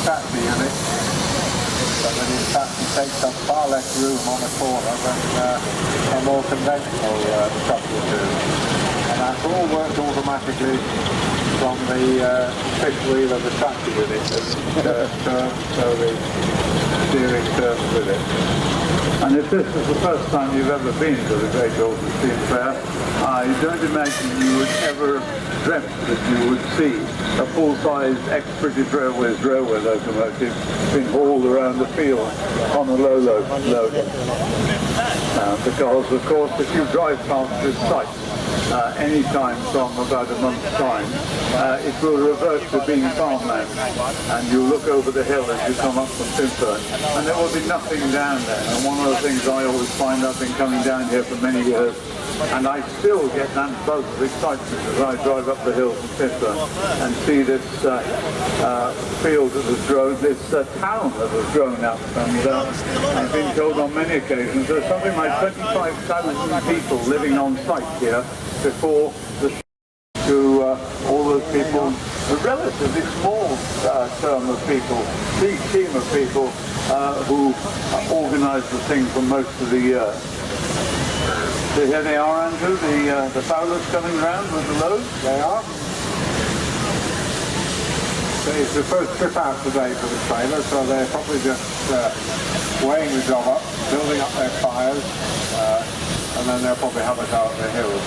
tractor unit, but then in fact it takes up far less room on a corner than a more conventional truck would do. And that's all worked automatically from the fifth wheel of the tractor unit that turns, so the steering turns with it. And if this is the first time you've ever been to the Great Dorset Steam Fair, I don't imagine you would ever dreamt that you would see a full-size ex-British Railways railway locomotive being hauled around the field on a low-load. Because, of course, if you drive past this site any time from about a month's time, it will revert to being farmland, and you look over the hill as you come up from Timfern, and there will be nothing down there. And one of the things I always find, I've been coming down here for many years, and I still get that buzz of excitement as I drive up the hill from Timfern and see this field that has grown, this town that has grown up. And I've been told on many occasions there's something like 25,000 people living on site here before the to all those people, a relatively small team of people who organise the thing for most of the year. So here they are, Andrew, the fowlers coming round with the load. They are. So it's the first trip out today for the trailer, so they're probably just weighing the job up, building up their fires, and then they'll probably have a go at the hills.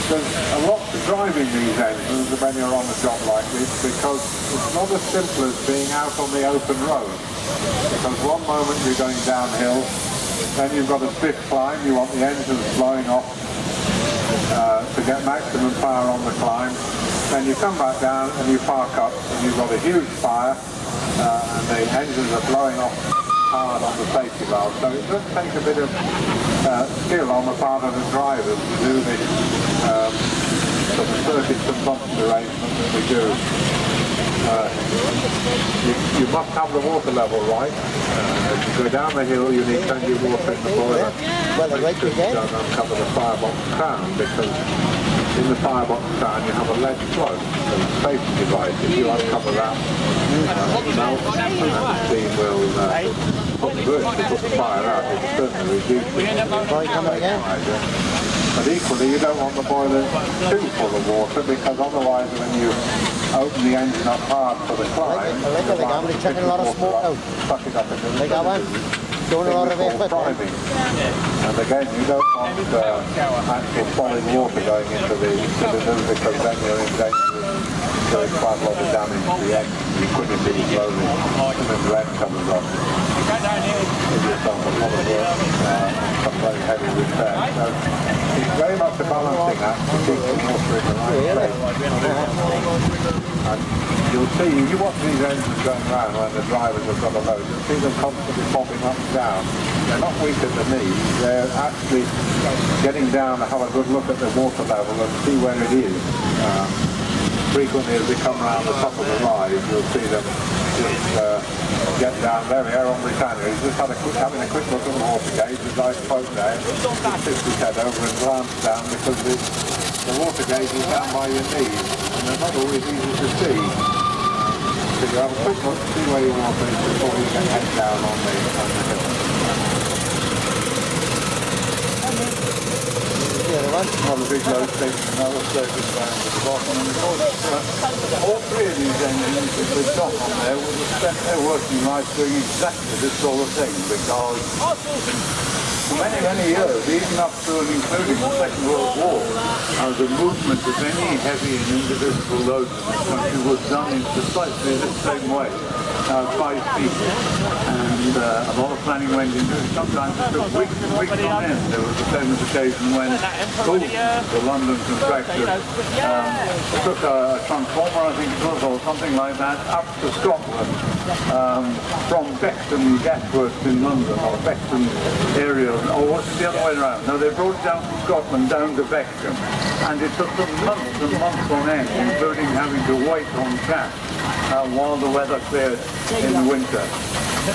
There's a lot to driving these engines when you're on a job like this, because it's not as simple as being out on the open road. Because one moment you're going downhill, then you've got a stiff climb, you want the engines blowing off to get maximum power on the climb. Then you come back down and you park up and you've got a huge fire and the engines are blowing off hard on the safety valve. So it does take a bit of skill on the part of the drivers to do this sort of circuits and bumps arrangement that we do. You must have the water level right. As you go down the hill, you need plenty of water in the boiler. Well, Make sure you don't uncover the firebox crown, because in the firebox crown you have a lead float, so it's a safety device. If you uncover that, it melts and the steam will put the fire out. It certainly reduces the But equally, you don't want the boiler too full of water, because otherwise when you open the engine up hard for the climb, taking a lot of smoke out. Suck it up into the Like that one? Doing a lot of effort. Priming. And again, you don't want actual solid water going into the cylinder, because then you're in danger of doing quite a lot of damage to the engine. You couldn't see slowly, and then the end comes off. Give yourself a lot of work, some very heavy repair. So it's very much a balancing act to keep the water in the right place. And you'll see, you watch these engines going around when the drivers have got a load, you'll see them constantly popping up and down. They're not weak at the knees, they're actually getting down to have a good look at the water level and see where it is. Frequently as they come around the top of the rise, you'll see them just get down. There we are on Britannia. He's just having a quick look at the water gauge as I spoke there. He tips his head over and glances down, because the water gauge is down by your knees, and they're not always easy to see. So you have a quick look to see where your water is before you can head down on the hill. On the big load station, another service down at the bottom. And of course, all three of these engines that we've got on there would have spent their working life doing exactly this sort of thing, because for many, many years, even up to and including the Second World War, the movement of any heavy and indivisible loads in this country was done in precisely the same way. 5 people, and a lot of planning went into it. Sometimes it took weeks and weeks on end. There was a famous occasion when the London contractor took a transformer, I think it was, or something like that, up to Scotland from Beckton Gasworks in London, or Beckton area, or was it the other way around? No, they brought it down from Scotland down to Beckton, and it took them months and months on end, including having to wait on cash while the weather cleared in the winter.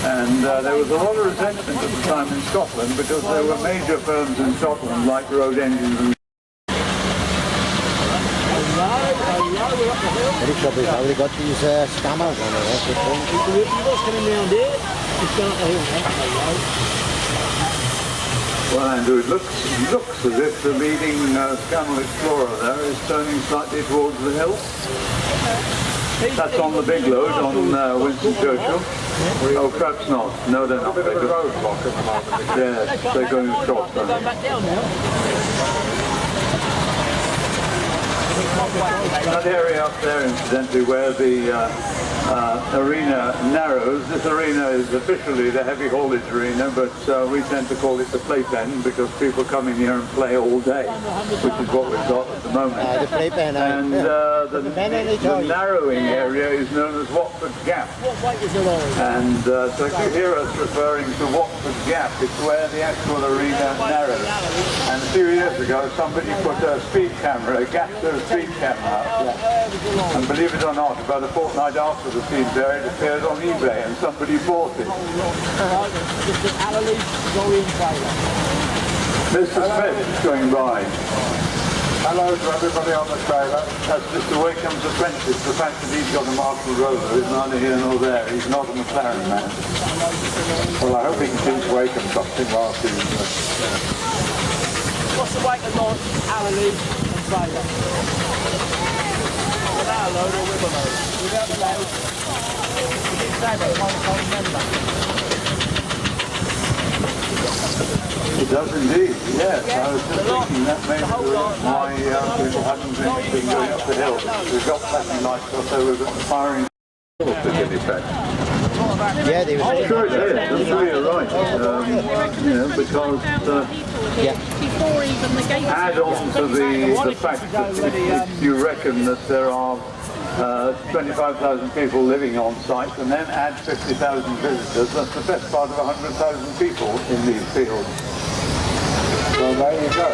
And there was a lot of resentment at the time in Scotland, because there were major firms in Scotland like Road Engines and we've already got these scammers on there. What's coming round here? It's gone up the hill now. Well, Andrew, it looks as if the leading Scannell Explorer there is turning slightly towards the hill. That's on the big load on Winston Churchill. Oh, perhaps not. No, they're not. They're roadblock at the moment. Yes, they're going across. They're going back down now. That area up there, incidentally, where the arena narrows. This arena is officially the heavy haulage arena, but we tend to call it the playpen because people come in here and play all day, which is what we've got at the moment. The playpen, and the narrowing area is known as Watford Gap. And so if you hear us referring to Watford Gap, it's where the actual arena narrows. And a few years ago, somebody put a speed camera, a Gasto speed camera up there. And believe it or not, about a fortnight after the scene there, it appeared on eBay and somebody bought it. Mr. Smith is going by. Hello to everybody on the trailer. That's Mr. Wakeham's apprentice. The fact that he's got a Marshall Rover is neither here nor there. He's not a McLaren man. Well, I hope he can teach Wakeham something whilst he's... What's the Wakeham launch, Alley and trailer? Without a load or with a load? Without the load. You didn't say that, I can't remember. It does indeed, yes. I was just thinking that may be the reason why people haven't been going up the hill. We've got flashing lights, so we've got the firing to give effect. Yeah, they were. Sure it is, I'm sure you're right. You know, because before even the gate add on to the fact that if you reckon that there are 25,000 people living on site and then add 50,000 visitors, that's the best part of 100,000 people in these fields. So there you go.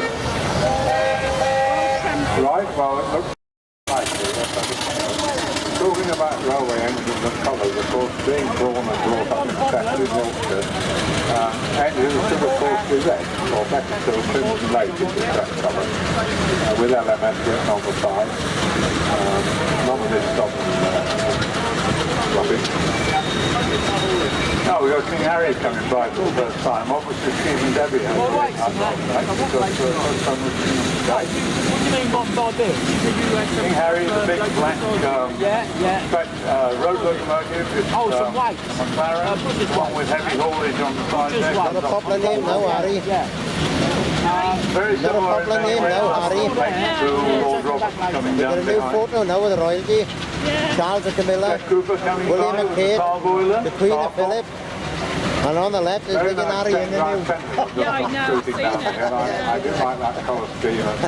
Right, well it looks talking about railway engines and colours, of course, being drawn and brought up in Chester in Yorkshire, engines should of course be red, or better still, crimson lake is the correct colour, with LMS written on the side. None of this stuff rubbish. Oh, we've got King Harry coming by for the first time. Obviously, Steve and Debbie have What do you mean by this? King Harry is a big black road locomotive. It's some white. McLaren, one with heavy haulage on the side there. Not a popular name now, Harry. Very Not a similar popular name now, Harry. to Lord Roberts coming We've got down a new behind. photo now with the royalty. Charles and Camilla, Jack Cooper coming William by and with the Kate, Parboiler. the Queen of Philip, and on the left is Very Big and nice Harry in the new. Yeah, I know, I've seen it. I do like that colour scheme and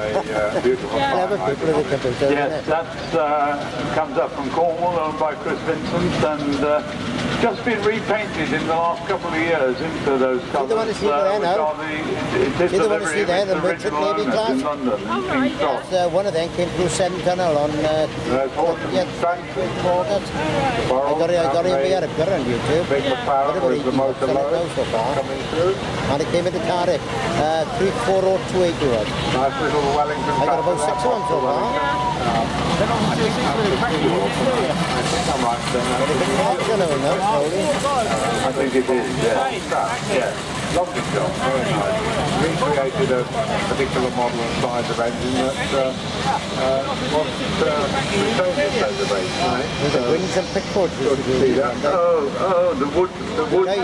the beautiful Clever fine people with the computer, isn't Yes, it? that comes up from Cornwall, owned by Chris Vincent, and just been repainted in the last couple of years into those colours. the one you see there now? See the one you see there, the merchant navy class? in London, in Oh, King's right, Cross. One of them came through Seven Tunnel on August. I got him here, I've got it on YouTube. Big McLaren with the motor load so far. coming through. And it came into Cardiff, 34028 euros. Nice little Wellington. I got about 6 of them so far. I think it is, yeah. Lovely job, very nice. Recreated a particular model and size of engine that was returned its reservation. There's a wings and pickfords. Good to see that. Oh, the wood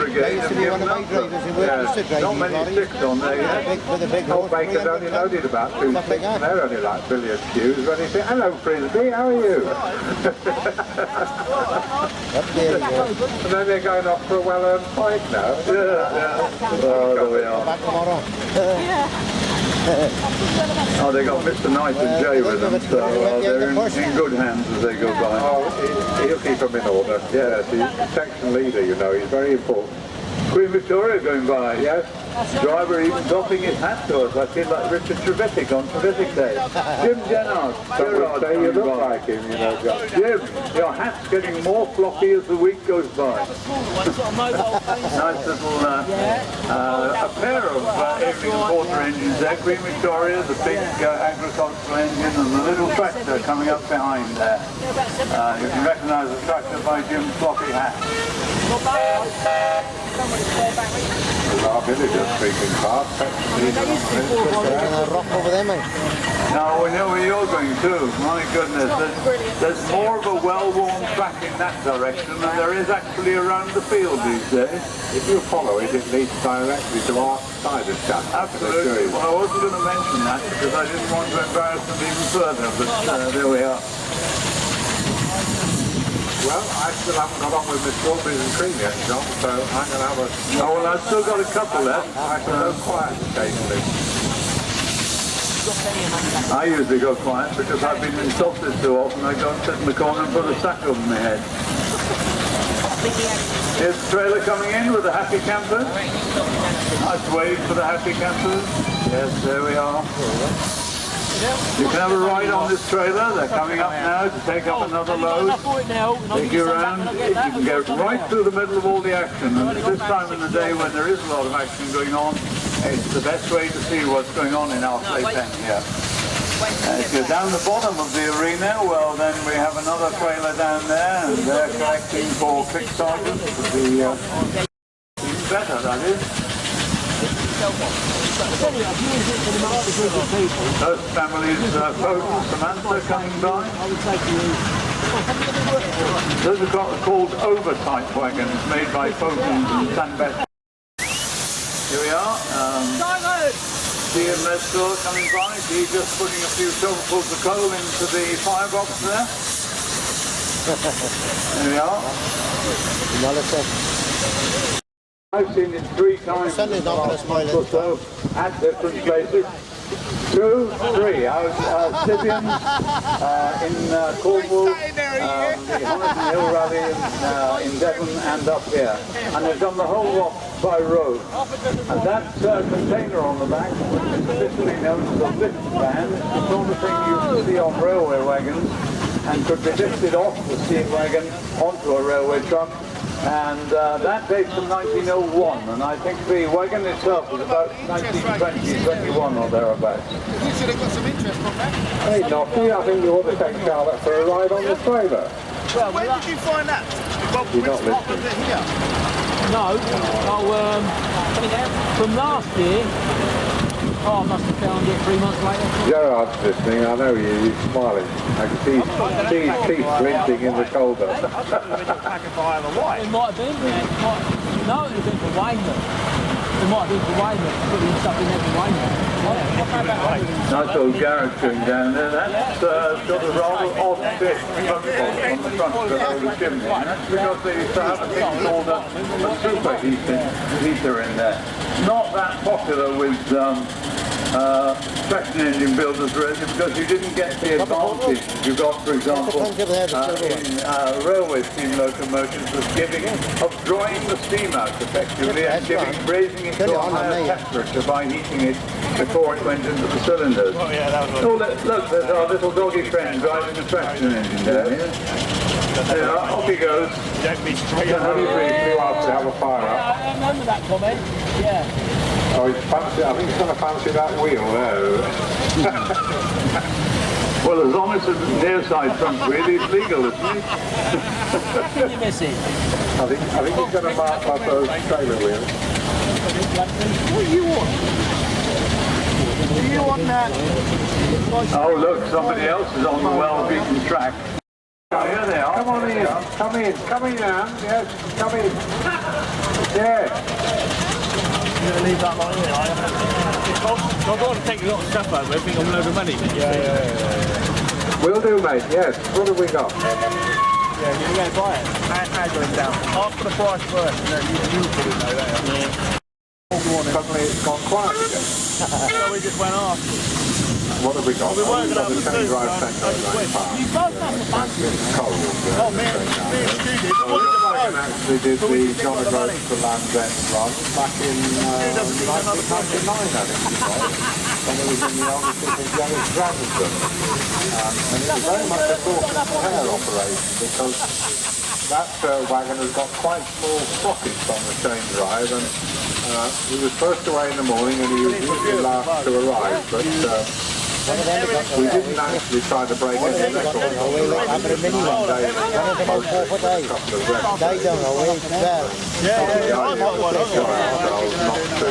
brigade. used to be one of my drivers who worked to drive Not these many lorries. sticks on there yet. With a big Old horse. Baker's only loaded about 2 Stuff sticks, like and that. they're only like billiard cues when he said, hello Frisbee, how are you? Up there you go. And then they're going off for a well-earned pint now. Yeah. Oh, there we are. Back tomorrow. Oh, they got Mr. Knight and Jay with them, so they're in good hands as they go by. Oh, he'll keep them in order. Yes, he's the section leader, you know, he's very important. Queen Victoria going by, yes? driver even dropping his hat to us. I feel like Richard Trevithick on Trevithick Day. Jim Jennard. Gerard, say you look like him, you know, John. Jim, your hat's getting more floppy as the week goes by. Nice little a pair of Evening Quarter engines there. Queen Victoria, the big agricultural engine, and the little tractor coming up behind there. You can recognise the tractor by Jim's floppy hat. Our villagers speaking fast. Rock over there, mate. Now we know where you're going too. My goodness, there's more of a well-worn track in that direction than there is actually around the field these days. If you follow it, it leads directly to our side of Chatham. Absolutely. Well, I wasn't going to mention that because I didn't want to embarrass them even further, but there we are. Well, I still haven't got on with my strawberries and cream yet, John, so I'm going to have a... Oh, well, I've still got a couple left. I can go quiet occasionally. I usually go quiet because I've been insulted too often. I go and sit in the corner and put a sack over my head. Here's the trailer coming in with the happy campers. Nice wave for the happy campers. Yes, there we are. You can have a ride on this trailer. They're coming up now to take up another load. Take you around. You can get right through the middle of all the action. And at this time in the day when there is a lot of action going on, it's the best way to see what's going on in our playpen here. If you're down the bottom of the arena, well then we have another trailer down there and they're collecting for Click Sergeant. Even better, that is. Those families, folks, Samantha coming by. Those are called overtype wagons made by Fogens and Sandbeth. Here we are. Ian Mestor coming by. He's just putting a few shovelfuls of coal into the firebox there. There we are. I've seen it 3 times in the last month or so at different places. 2, 3. I was Scythian in Cornwall, the Honiton Hill Rally in Devon and up here. And they've done the whole lot by road. And that container on the back, which is officially known as a lift van, is the sort of thing you can see on railway wagons and could be lifted off the steam wagon onto a railway truck. And that dates from 1901, and I think the wagon itself was about 1920, 21 or thereabouts. You should have got some interest from that. Hey, Notty, I think you ought to take Charlotte for a ride on the trailer. Well, where did you find that? You're not listening. Here? No, from last year, I must have found it 3 months later. Gerard's listening, I know you, he's smiling. I can see his teeth glinting in the shoulder. It might have been, no, it would have been for Weymouth. It might have been for Weymouth, putting stuff in there for Weymouth. Nice old garage going down there. That's got a rather odd bit on the front of the chimney. That's because they used to have a thing called a superheater in there. Not that popular with traction engine builders really, because you didn't get the advantage you got, for example, in railway steam locomotives of drawing the steam out effectively and raising it to a higher temperature by heating it before it went into the cylinders. Oh, look, there's our little doggy friend driving the traction engine down here. There, off he goes. Don't be straight. Only briefly whilst they have a fire up. I remember that comment, yeah. Oh, I think he's going to fancy that wheel there. Well, as long as it's near side front wheel, it's legal, isn't it? What can you miss it? I think he's going to mark up those trailer wheels. What do you want? Do you want that? Oh, look, somebody else is on the well-beaten track. Oh, here they are. Come on in, come in, Anne. Yes, come in. Yeah. You're going to leave that like here, are you? I don't want to take a lot of stuff over, I think I'm a load of money. Yeah. Will do, mate, yes. What have we got? Yeah, you're going to buy it. And going down. Ask for the price first, and then you probably know that. Yeah. Suddenly it's gone quiet again. So we just went off. what have we got? We've got the chain drive centre You both have the back. cold. Oh, man, Actually did the John O'Groats to Land's End run back in 1999, I think it was, when it was in the ownership of Dennis Granderson. And it was very much a Dorset repair operation because that wagon has got quite small sprockets on the chain drive, and he was first away in the morning and he was usually last to arrive, but we didn't actually try to break any records. We look after a mini one. One of them about 4 foot 8. They don't know where it's well.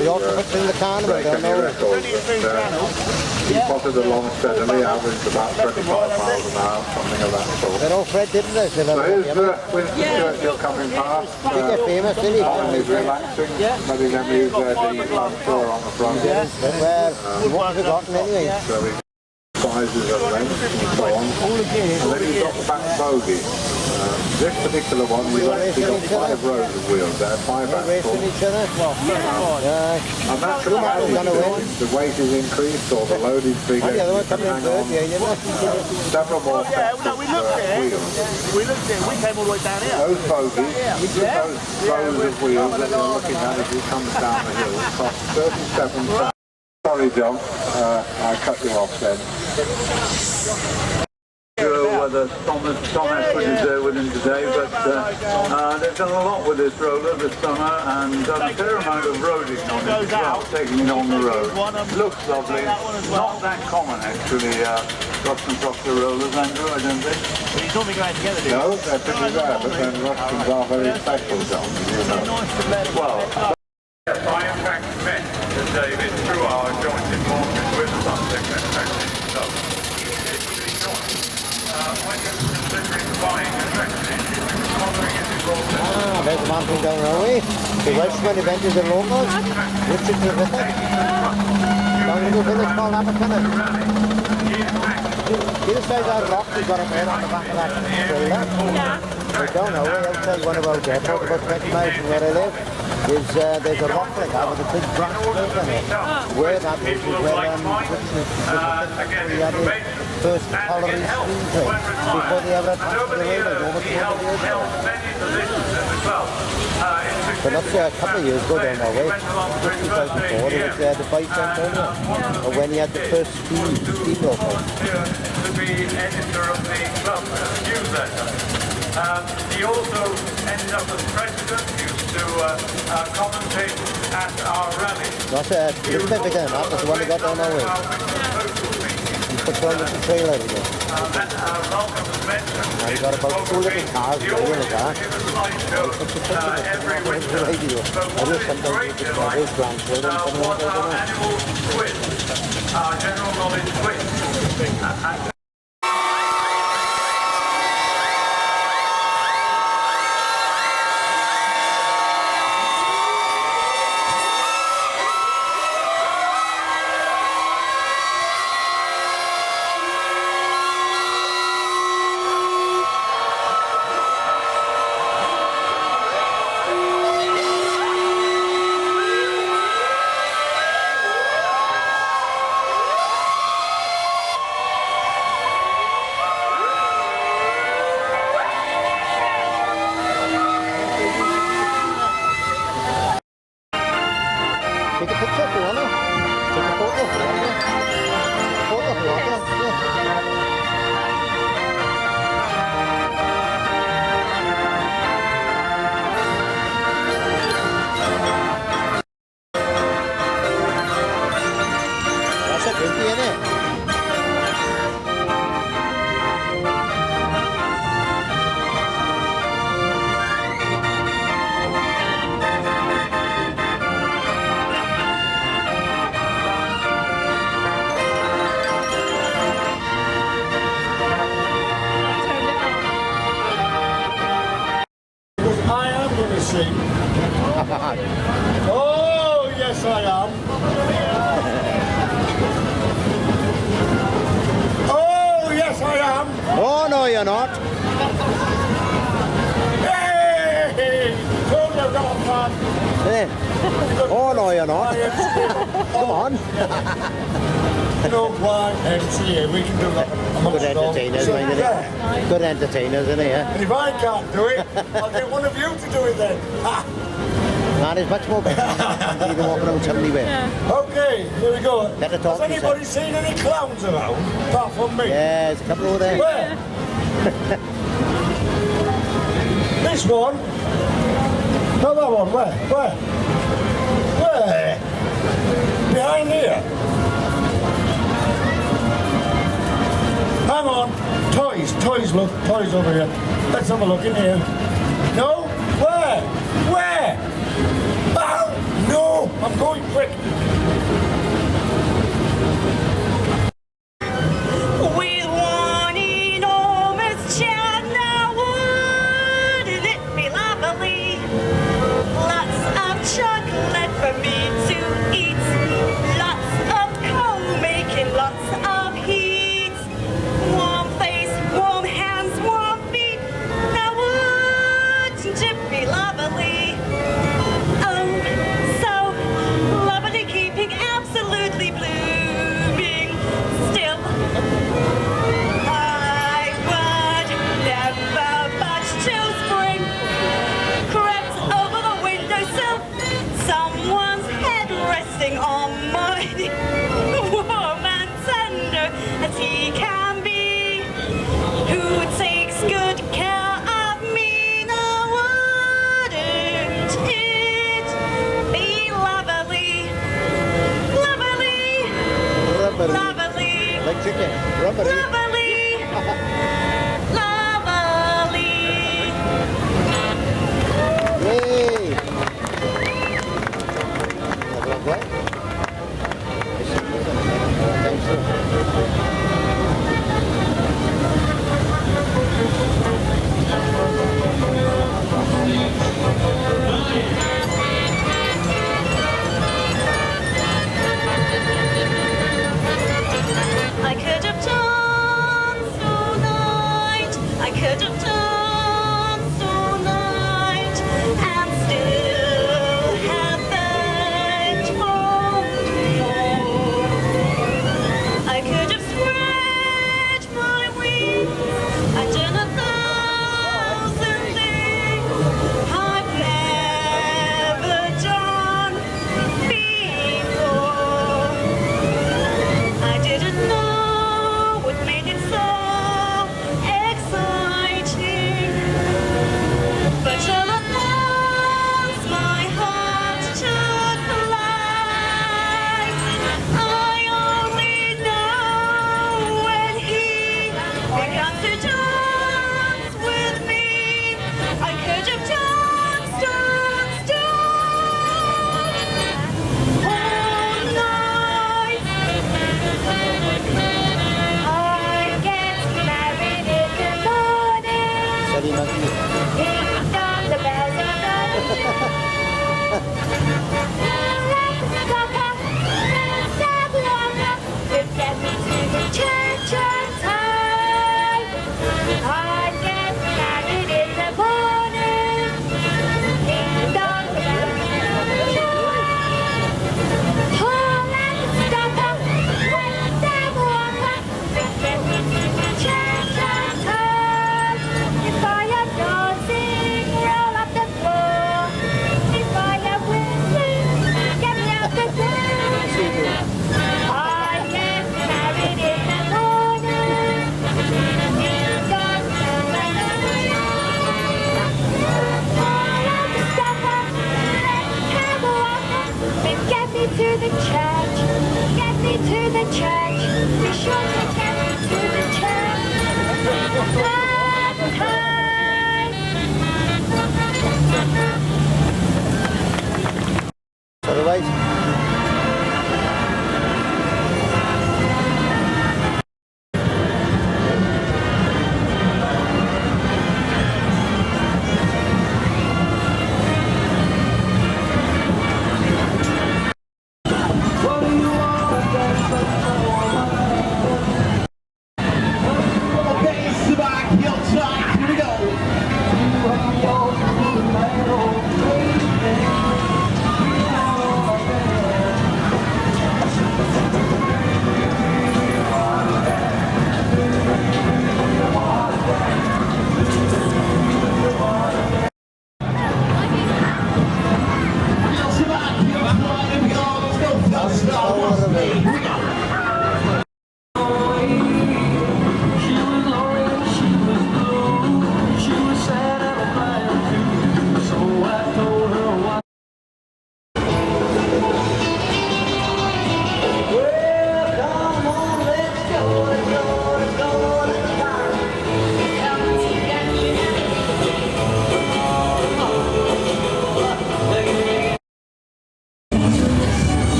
The octopus in the carnival don't know. He potted along steadily, averaged about 25 miles an hour, something of that sort. They all Fred didn't they? So here's Winston Churchill coming past. They're famous, isn't he? He's relaxing, letting them use their diesel tour on the front. Well, you won't have forgotten anyway. So he sizes of length and so on. And then you've got the back bogey. This particular one, we've actually got 5 rows of wheels there, 5 Racing axles. each other. And that's the weight is increased or the load is bigger. The other one You can coming in hang third, on yeah, you know. several more sets no, we looked of at it. wheels. We looked at it. We came all the way down here. Those bogies, those rows of wheels that you're looking at as it comes down the hill, cost 37 pounds. Sorry, John, I cut you off then. Whether Tom Ashford is there with him today, but they've done a lot with this roller this summer and done a fair amount of roading on it as well, taking it on the road. Looks lovely, not that common actually, Russian Proctor rollers, Andrew, I don't think. But you normally go out together, do you? No, they're pretty rare, but then Russians are very special, John, you know. Well, yes, I in fact met David through our joint involvement with the Sunset Factory. So, it's really nice. When you're considering buying a factory, wondering if it's all There's one thing down the way. The Welshman event is the locals. Richard the Vicar. Down in the village called Aberconnell. These guys are rock. We've got a bed on the back of that trailer. Yeah. I don't know. I'll tell you one about the airport, about 20 miles from where I live. There's a rock like that with a big brass plate on it. Where that is where we had the first tolerance screenplay before they ever attached the railroad over 200 years ago. But not a couple of years ago down our way, 2004, it was the bicentennial, or when he had the first steam local. To be editor of the club newsletter. He also ended up as president, used to commentate at our rallies. That's a little bit bigger than that, that's the one he got down our way. He put down the trailer again. And he got about 2 little cars going in the car. Every winter. Radio. I do sometimes with his grandchildren coming out over there. Our general knowledge quiz. Take a picture if you want to. Take a photo if you want to. Photo if you want to. Yeah. That's a pretty, isn't it? I am going to sing. Oh, yes, I am. Oh, yes, I am. Oh, no, you're not. Hey! Turn the rock on. isn't it? Oh no, you're not. Come on. No blind MCA, we can do that. Good entertainers, isn't it? Good entertainers, isn't it? Yeah? If I can't do it, I'll get one of you to do it then. Ha! Man is much more better than you can walk around somebody with. Okay, here we go. Better talk Has to anybody seen any clowns around? Apart from me? Yeah, there's a couple over there. Where? This one? No, that one. Where? Where? Behind here. Hang on. Toys, look. Toys over here. Let's have a look in here. No? Where? Oh, no! I'm going quick. With one enormous chat now, wouldn't it be lovely? Lots of chocolate for me to eat. Lots of coal making lots of heat. Warm face, warm hands, warm feet. Now wouldn't it be lovely? Oh, so lovely, keeping absolutely blooming still. I would never budge till spring crept over the windowsill. Someone's head resting on mine. Warm and tender as he can be. Who takes good care of me? Now wouldn't it be lovely? Lovely, Rubbery. lovely, Like chicken. Rubbery. lovely, lovely. Yay! Have a look, right? Thanks, sir. I could have told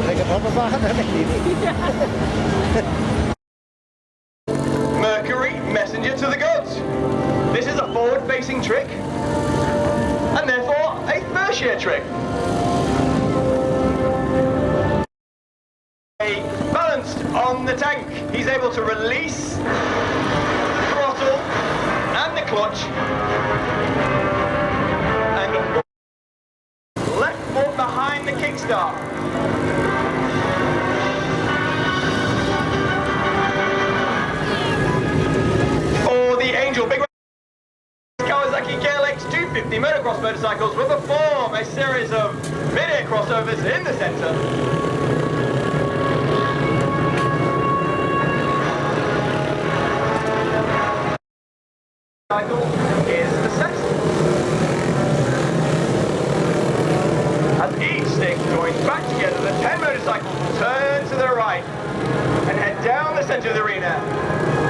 Like a proper bar, Mercury, messenger to the gods. This is a forward-facing trick, and therefore a first-year trick. Balanced on the tank, he's able to release throttle and the clutch, and left foot behind the kickstart. Or the Angel Big Kawasaki KLX 250 motocross motorcycles will perform a series of mid-air crossovers in the centre. Is the set. As each stick joins back together, the 10 motorcycles will turn to the right and head down the centre of the arena.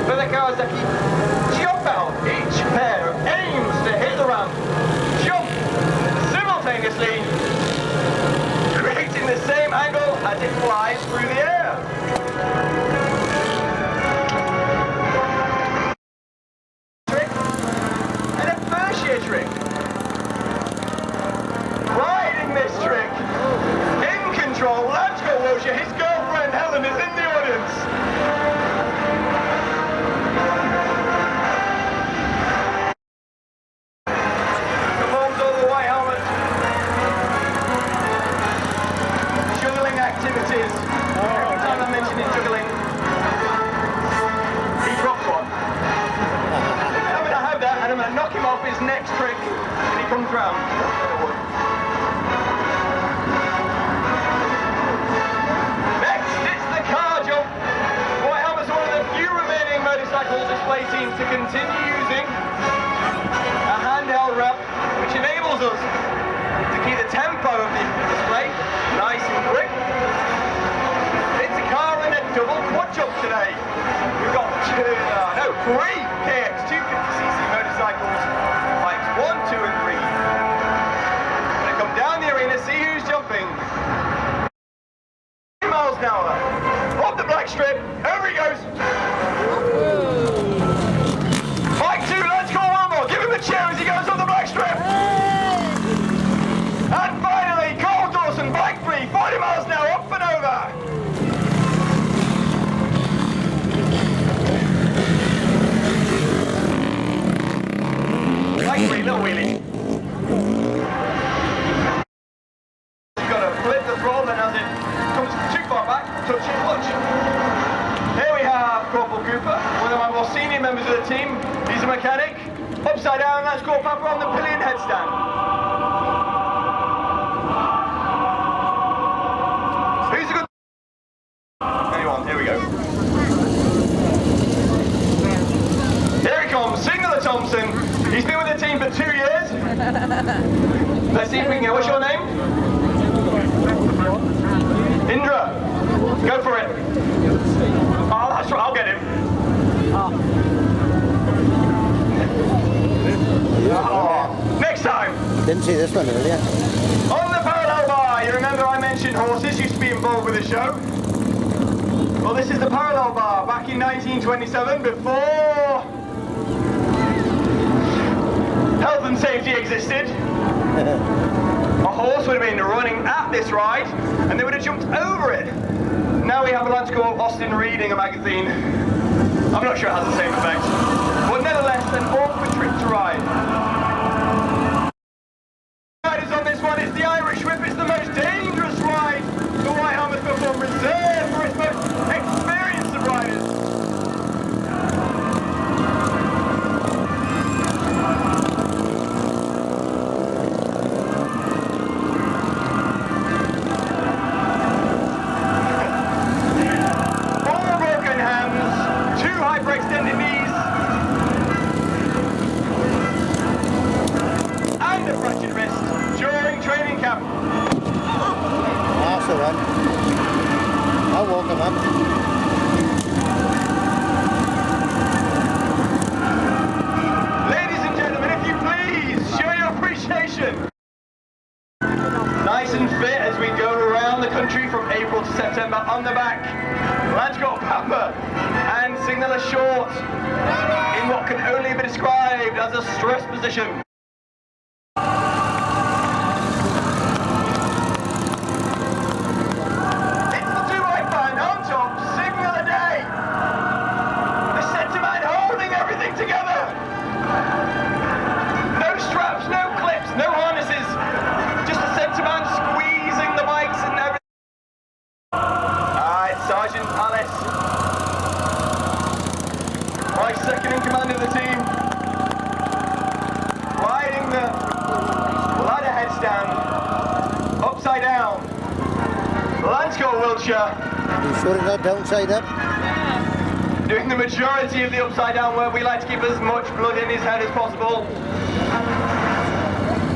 For the Kawasaki jump out, each pair aims to hit the ramp, jump simultaneously, creating the same angle as it flies through the air. Trick. Riding this trick, in control, let's go Wosha, his girlfriend Helen is in the audience. Performs all the white helmet. Juggling activities. Every time I mention it, juggling, he drops one. And I'm going to knock him off his next trick when he comes round. Next, it's the car jump. White Helmet's one of the few remaining motorcycle display teams to continue using a handheld ramp, which enables us to keep the tempo of the display nice and quick. It's a car and a double quad jump today. We've got three KX 250cc motorcycles, types 1, 2 and 3. Gonna come down the arena, see who's jumping. 3 miles an hour. Off the black strip, over he goes. Mike 2, let's go one more. Give him the cheer as he goes off the black strip. And finally, Cole Dawson, black 3, 40 miles an hour, up and over. Little wheelie. You've got to flip the throttle, and as it comes too far back, touch your clutch. Here we have Corporal Cooper, one of my more senior members of the team. He's a mechanic. Upside down, that's Corporal Papa on the pillion headstand. Who's a good... Anyone, here we go. Here he comes, Signal Thompson. He's been with the team for 2 years. Let's see if we can get, what's your name? Indra. Go for it. Oh, that's right, I'll get him. Oh. Next time. Didn't see this one earlier. On the parallel bar, you remember I mentioned horses used to be involved with the show? Well, this is the parallel bar back in 1927, before health and safety existed. A horse would have been running at this ride, and they would have jumped over it. Now we have a lance called Austin reading a magazine. I'm not sure it has the same effect, but nevertheless, an awkward trick to ride. Riders on this one is the Irish Whip. It's the most dangerous ride the White Helmet's performed, reserved for its most experienced of riders. described as a stress position. It's the two right band on top, signal a day. The centre man holding everything together. No straps, no clips, no harnesses. Just the centre man squeezing the bikes and everything. It's Sergeant Alice, my second in command of the team, riding the ladder headstand upside down. Landscote Wiltshire. You sure it's not downside up? Doing the majority of the upside down work. We like to keep as much blood in his head as possible.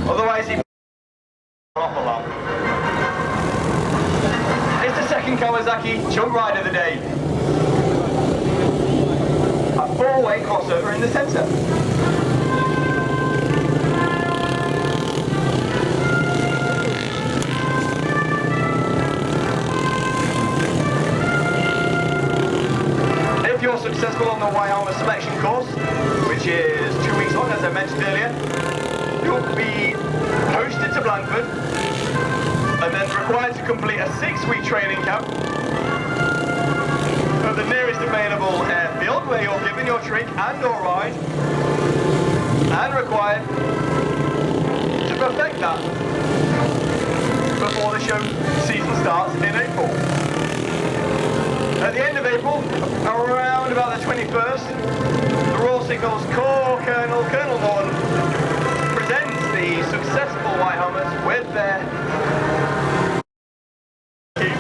Otherwise he off a lot. It's the second Kawasaki jump ride of the day. A four-way crossover in the centre. If you're successful on the Wyhammer selection course, which is 2 weeks long, as I mentioned earlier, you'll be posted to Blandford and then required to complete a 6-week training camp at the nearest available airfield where you're given your trick and or ride and required to perfect that before the show season starts in April. At the end of April, around about the 21st, the Royal Signals Corps Colonel Norton presents the successful Wyhammers with their keep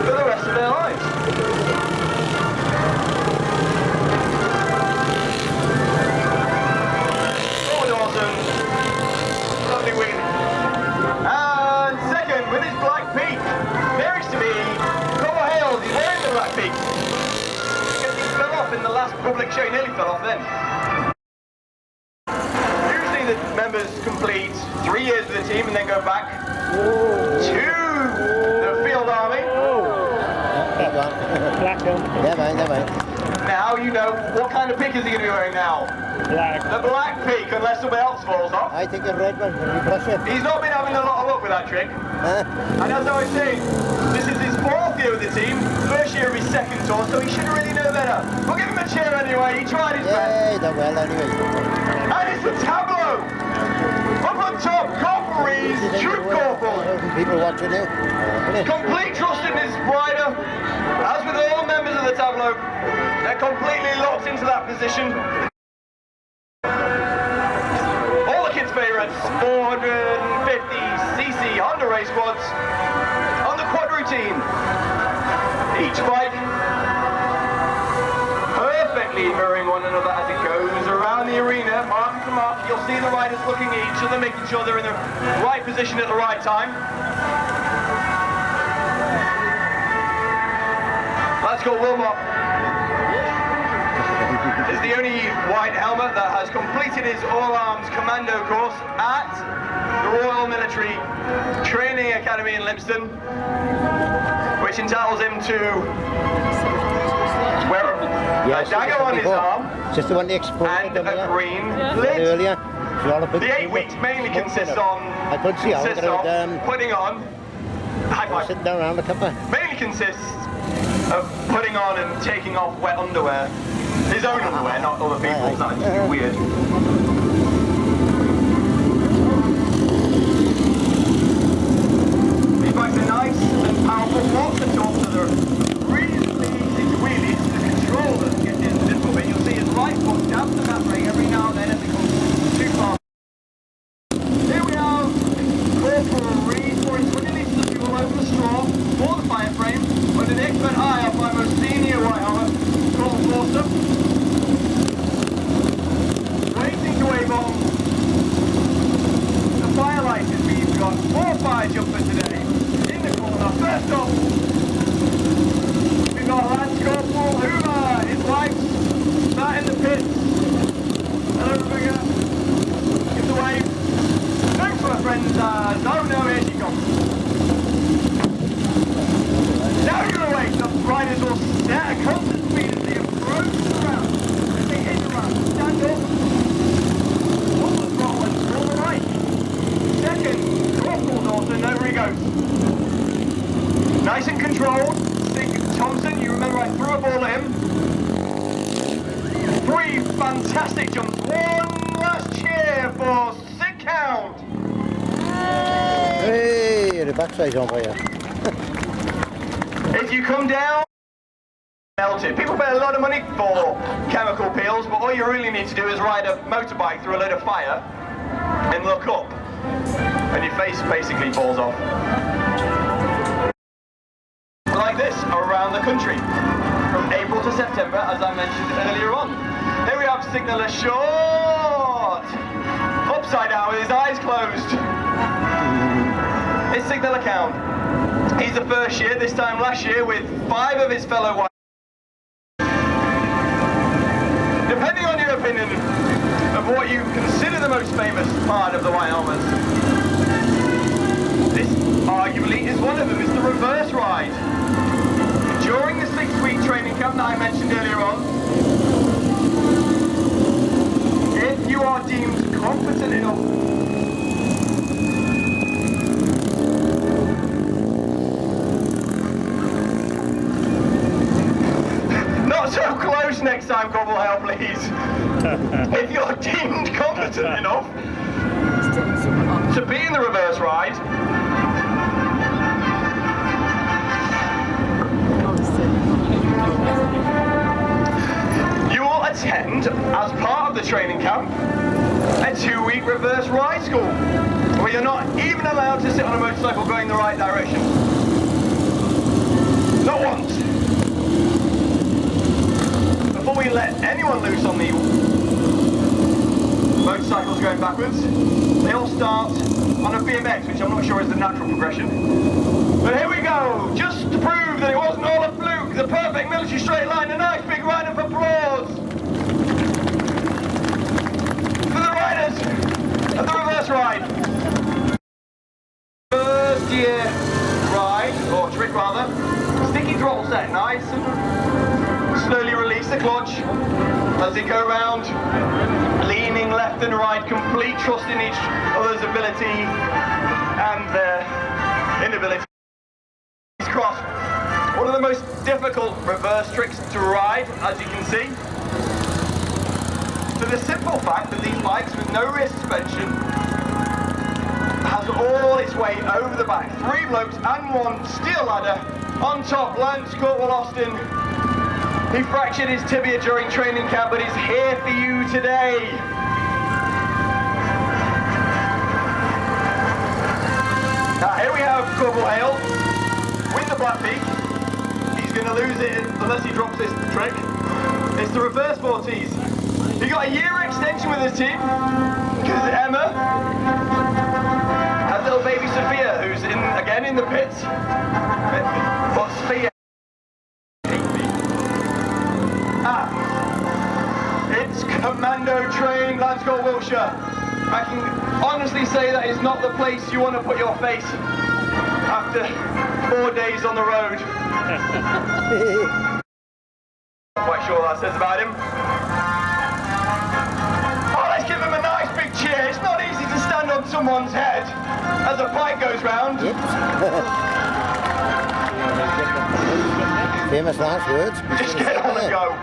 for the rest of their lives. Oh, Dawson, lovely win. And second, with his black peak, nearest to me, Cobber Hales, he's wearing the black peak. Because he fell off in the last public show, he nearly fell off then. Usually the members complete 3 years with the team and then go back to the field army. Black one. Never mind. Now you know what kind of peak is he going to be wearing now. Black. The black peak, unless somebody else falls off. I think a red one will brush it. He's not been having a lot of luck with that trick. And as I was saying, this is his 4th year with the team, 1st year of his 2nd tour, so he should really know better. We'll give him a cheer anyway, he tried his best. Yeah, he done well anyway. And it's the tableau! Up on top, Corporal Rees, Troop Corporal. People watching you. Complete trust in his rider. As with all members of the tableau, they're completely locked into that position. All the kids' favourites, 450cc Honda race quads on the quad routine. Each bike perfectly mirroring one another as it goes around the arena, mark to mark. You'll see the riders looking at each other, making sure they're in the right position at the right time. Let's go Wilmot. Is the only white helmet that has completed his all-arms commando course at the Royal Military Training Academy in Lympstone, which entitles him to wear a dagger on his arm Just the one they exported and a green lid. earlier. The 8 weeks mainly consist on putting on high five. Sitting down around the cuppa. Mainly consists of putting on and taking off wet underwear. His own underwear, not other people's. That's just weird. These bikes are nice and powerful. Lots of torque, so they're really easy to wheel. It's the control that gets in a little bit. You'll see his right foot jabs the mat brake every now and then as it comes too far. Here we are. Corporal Reed pouring 20 litres of fuel over the straw for the fire frame under the expert eye of my most senior Wyhammer, Corporal Dorset. Waiting to wave on the fire lights. We've got 4 fire jumpers today in the corner. First off, we've got Lance Corporal Hoover, his wife, sat in the pits. Hello, Rebecca. Give the wave. Thanks for my friends. No, here she comes. Now you're awake. The riders will set a constant speed as they approach the ground. three fantastic jumps. One last cheer for Sick Count. Hey, the backside's on fire. If you come down, melted. People pay a lot of money for chemical peels, but all you really need to do is ride a motorbike through a load of fire and look up, and your face basically falls off. Like this around the country from April to September, as I mentioned earlier on. Here we have Signaller Short, upside down with his eyes closed. It's Signaller Count. He's the first year, this time last year, with 5 of his fellow white. Depending on your opinion of what you consider the most famous part of the White Helmets, this arguably is one of them. It's the reverse ride. During the 6-week training camp that I mentioned earlier on, if you are deemed competent enough not so close next time, Corporal Hale, please. If you're deemed competent enough to be in the reverse ride, you will attend, as part of the training camp, a 2-week reverse ride school, where you're not even allowed to sit on a motorcycle going the right direction. Not once. Before we let anyone loose on the motorcycles going backwards, they all start on a BMX, which I'm not sure is the natural progression. But here we go, just to prove that it wasn't all a fluke, the perfect military straight line, a nice big round of applause for the riders of the reverse ride. First year ride, or trick rather, sticky throttle set, nice. Slowly release the clutch as they go round, leaning left and right, complete trust in each other's ability and their inability. Cross. One of the most difficult reverse tricks to ride, as you can see, for the simple fact that these bikes with no rear suspension has all its weight over the back. 3 blokes and 1 steel ladder. On top, Lance Corporal Austin. He fractured his tibia during training camp, but he's here for you today. Now here we have Corporal Hale with the black peak. He's going to lose it unless he drops this trick. It's the reverse 4Ts. He got a year extension with his team because Emma has little baby Sophia, who's again in the pits. But Sophia. It's commando trained Lance Corporal Wiltshire. I can honestly say that is not the place you want to put your face after 4 days on the road. Not quite sure what that says about him. Oh, let's give him a nice big cheer. It's not easy to stand on someone's head as a bike goes round. Famous last words. Just get on and go.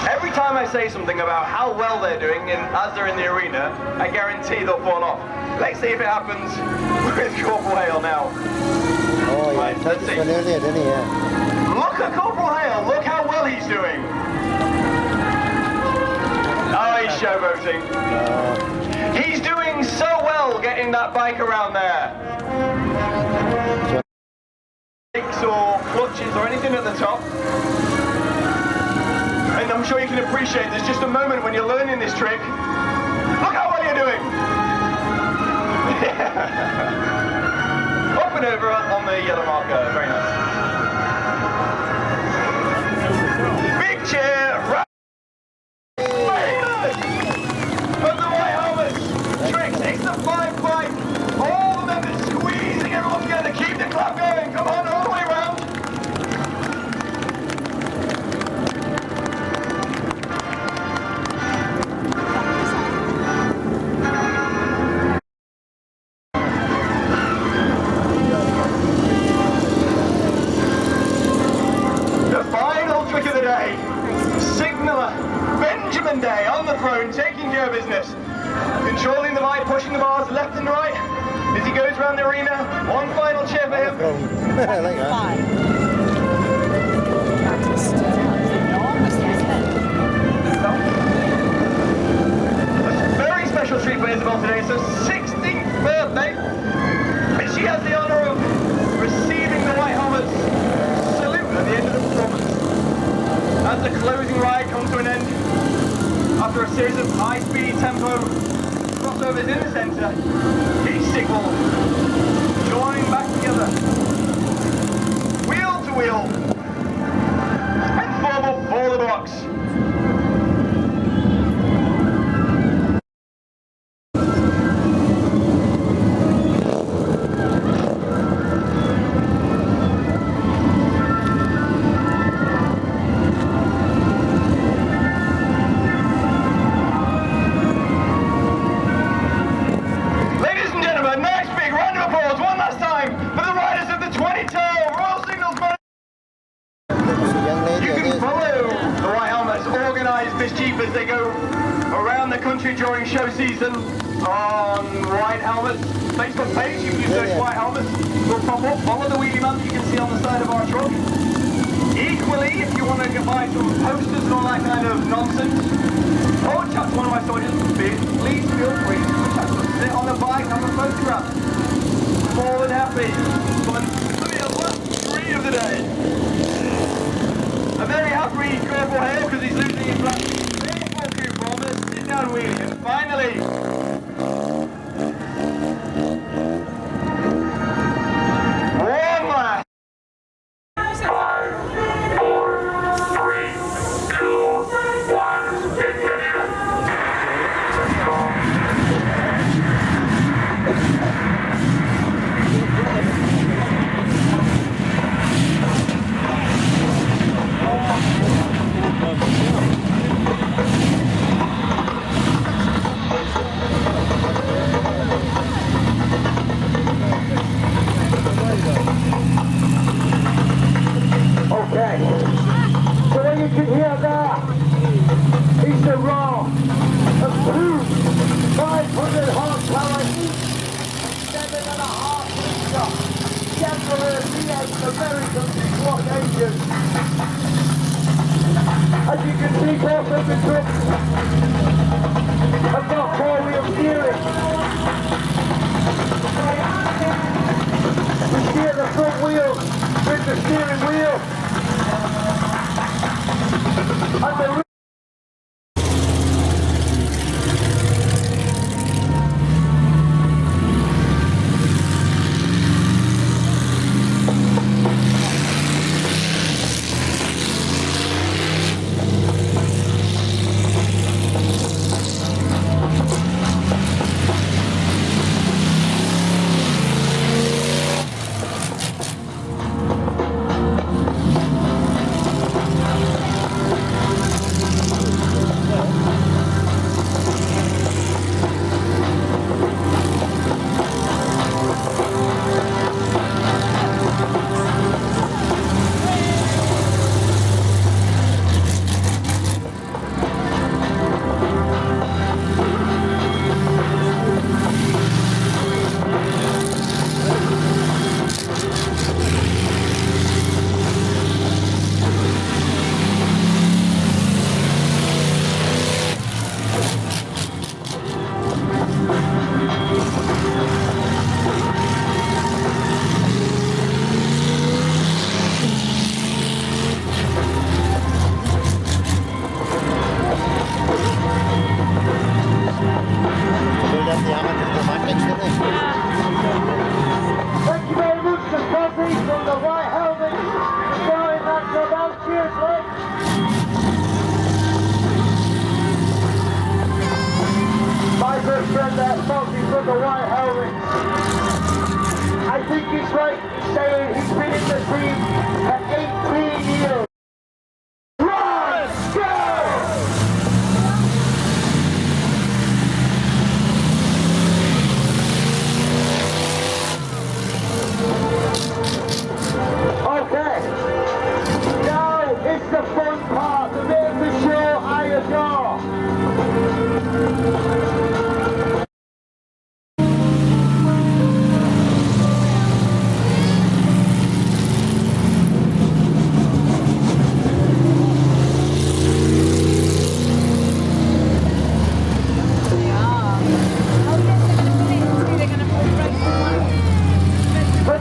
Every time I say something about how well they're doing as they're in the arena, I guarantee they'll fall off. Let's see if it happens with Corporal Hale now. Oh yeah, right, let's see. Earlier, didn't he? Yeah. Look at Corporal Hale, look how well he's doing. Oh, he's showboating. He's doing so well getting that bike around there. Or clutches or anything at the top. And I'm sure you can appreciate there's just a moment when you're learning this trick. Look how well you're doing. Up and over on the yellow marker. Very nice. Big cheer. Very good. From the White Helmets. Tricks. It's the 5 bike. All the members squeezing everyone together. Keep the clap going. Come on, all the way around. Benjamin Day on the throne, taking care of business. Controlling the light, pushing the bars left and right as he goes around the arena. One final cheer for him. A very special treat for Isabel today. It's her 16th birthday, and she has the honour of receiving the White Helmet's salute at the end of the performance. As the closing ride comes to an end, after a series of high-speed tempo crossovers in the centre, each signal join back together, wheel to wheel, and form up for the box. As they go around the country during show season on White Helmets Facebook page. You can use those White Helmets. Will pop up. Follow the wheelie man you can see on the side of our truck. Equally, if you want to buy some posters and all that kind of nonsense, or chat to one of my soldiers, please feel free to chat to us. Sit on the bike, have a photograph. More than happy. But let me have last three of the day. A very happy Corporal Hale because he's losing his last sit down wheelie, and finally one last. 5, 4, 3, 2, 1, ignition. Okay, so what you can hear there is the roar of two 500 horsepower each 7.5 litre Chevrolet V8 American block engine. As you can see, both of the trucks have got four-wheel steering. We steer the front wheel with the steering wheel. And the I think he's right in saying he's been in the team for 18 years. Let's go! Okay, now it's the fun part, the bit of the show I adore. With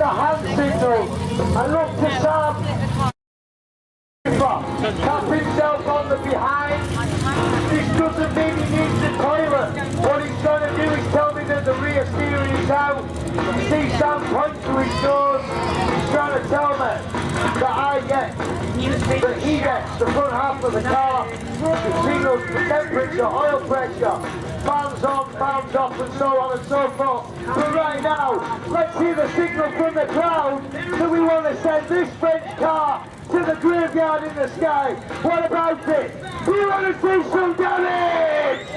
a hand signal, I look to Sam. Tap himself on the behind. This doesn't mean he needs the toilet. What he's trying to do is tell me that the rear steering is out. You see Sam point to his nose. He's trying to tell me that he gets the front half of the car, the signals, the temperature, oil pressure, fans on, fans off, and so on and so forth. But right now, let's see the signal from the crowd that we want to send this French car to the graveyard in the sky. What about it? We want to see some damage!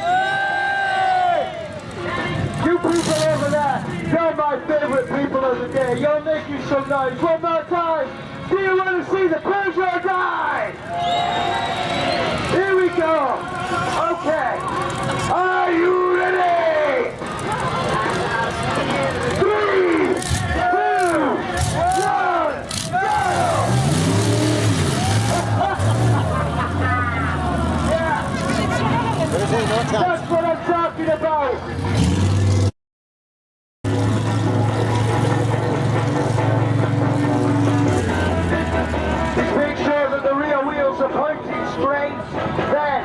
You people over there, you're my favourite people of the day. You're making some noise. One more time. Do you want to see the Peugeot die? Here we go. Okay. Are you ready? 3, 2, 1, go! That's what I'm talking about. Make sure that the rear wheels are pointing straight, then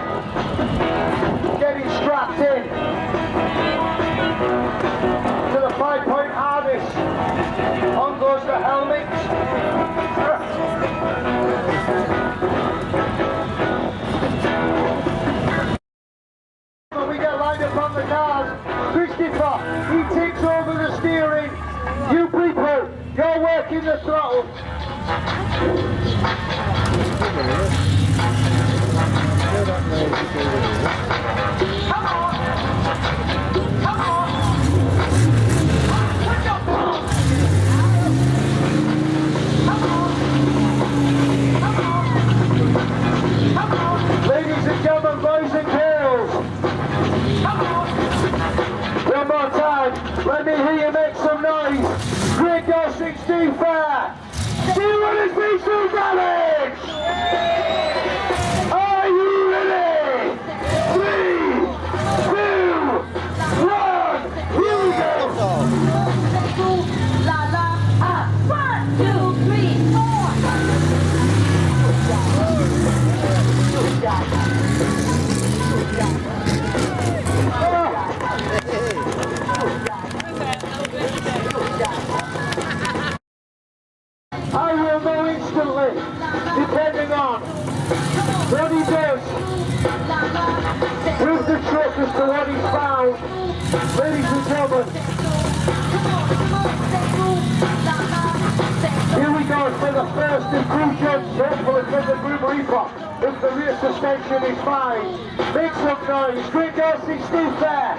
getting strapped in to the 5-point harness. On goes the helmet. When we get lined up on the cars, Christopher, he takes over the steering. You people, you're working the throttle. Come on! Come on! Put your ball! Come on! Come on! Come on! Ladies and gentlemen, boys and girls! Come on! One more time, let me hear you make some noise! Great Dorset Steve Fair! Do you want to see some damage? Are you ready? 3, 2, 1, here we go! La la, 1, 2, 3, I will know instantly, depending on what he does with the truck as to what he's found. Ladies and gentlemen, here we go for the first improvement, hopefully from the Grim Reaper. If the rear suspension is fine, make some noise. Great Dorset Steve Fair.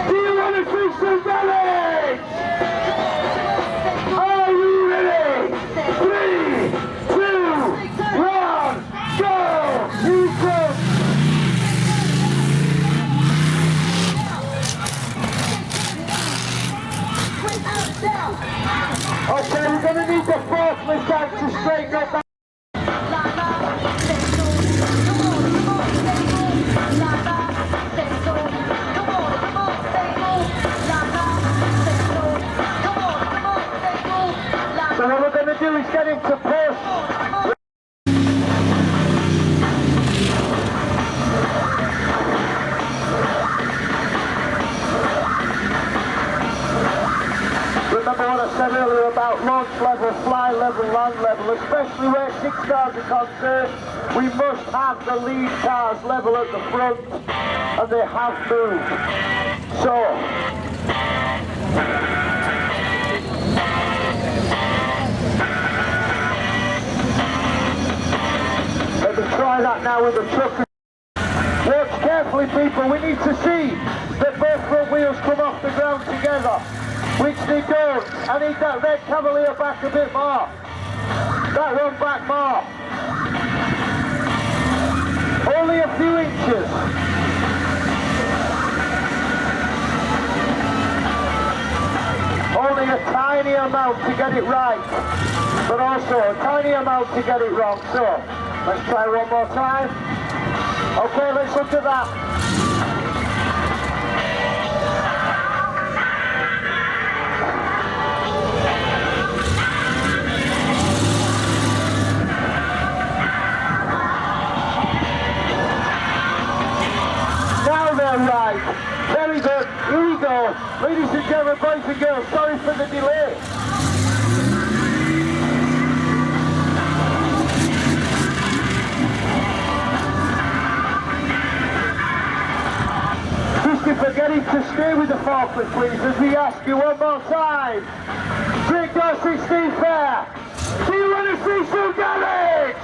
Do you want to see some damage? Are you ready? 3, 2, 1, go! Here he comes! Okay, we're going to need the forklift out to straighten up that. So what we're going to do is get him to push. Remember what I said earlier about launch level, fly level, land level, especially where 6 cars are concerned. We must have the lead cars level at the front, and they have moved. So, let me try that now with the truck. Watch carefully, people. We need to see that both front wheels come off the ground together, which they don't. I need that red Cavalier back a bit more. That one back more. Only a few inches. amount to get it right, but also a tiny amount to get it wrong. So, let's try one more time. Okay, let's look at that. Now they're right. Very good. Here we go. Ladies and gentlemen, boys and girls, sorry for the delay. Just forgetting to stay with the forklift, please, as we ask you one more time. Great Dorset State Fair. Do you want to see some damage?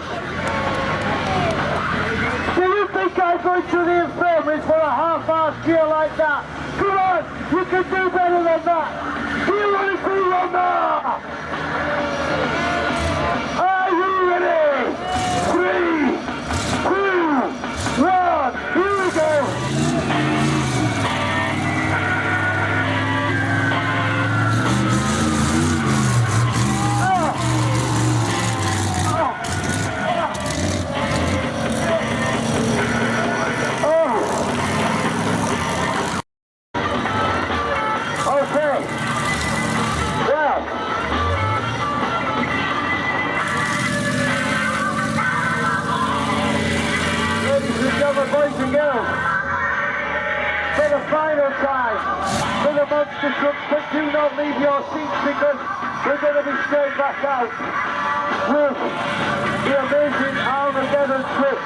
Do you think I'm going to the infirmary for a half-assed gear like that? Come on, you can do better than that. Do you want to see one more? Are you ready? 3, 2, 1, here we go. Boys and girls, for the final time, for the monster trucks, but do not leave your seats because we're going to be straight back out with the amazing Armageddon trip,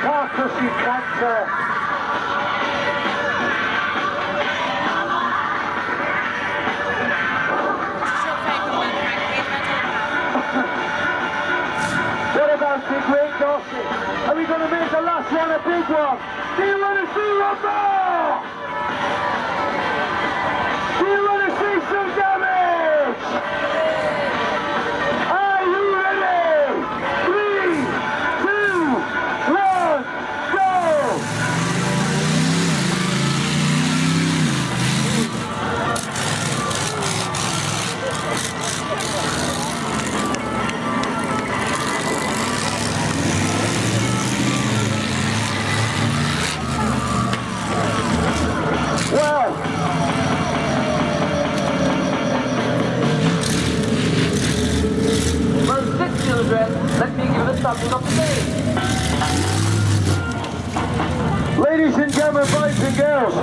car crushing cancer. What about the Great Dorset? Are we going to make the last one a big one? Do you want to see one more? Do you want to see some damage? Are you ready? 3, 2, 1, go! Well, sit children, let me give the something of the day. Ladies and gentlemen, boys and girls,